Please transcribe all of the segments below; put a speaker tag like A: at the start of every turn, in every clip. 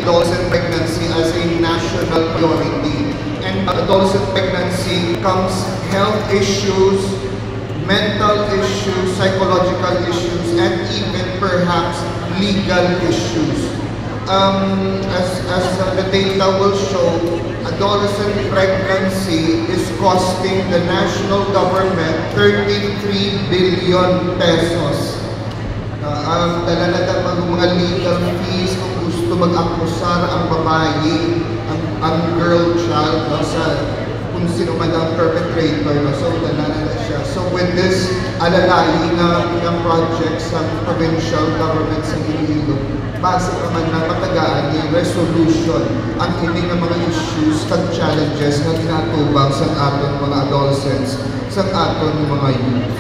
A: adolescent pregnancy as a national priority. And adolescent pregnancy comes health issues, mental issues, psychological issues, and even perhaps legal issues. As the data will show, adolescent pregnancy is costing the national government 33 billion pesos. Dala mga legal fees kung gusto mag-akusar ang babae, ang girl child, sa kung sino man ang perpetrator. So, dala siya. So, with this alalahin ng projects ng provincial government sa Iloilo, base naman na matagaan yung resolution ang hindi ng mga issues at challenges na tinatubang sa aton mga adolescents, sa aton mga youth.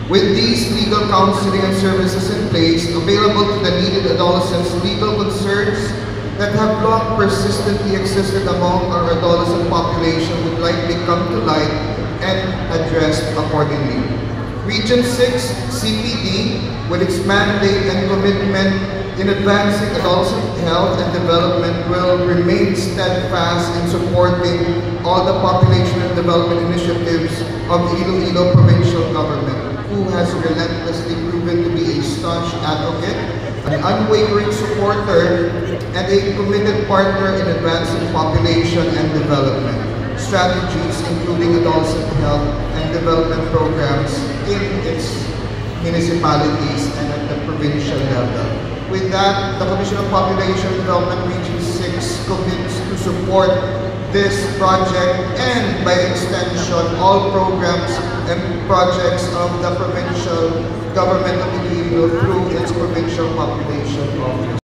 A: With these legal counseling and services in place, available to the needed adolescents, legal concerns that have long persistently existed among our adolescent population would likely come to light and addressed accordingly. Region 6, CPD, with its mandate and commitment in advancing adolescent health and development, will remain steadfast in supporting all the population and development initiatives of the Iloilo provincial government, who has relentlessly proven to be a staunch advocate, an unwavering supporter, and a committed partner in advancing population and development strategies, including adolescent health and development programs in its municipalities and at the provincial level. With that, the Commission of Population Development Region 6 commits to support this project and, by extension, all programs and projects of the provincial government of Iloilo through its provincial population office.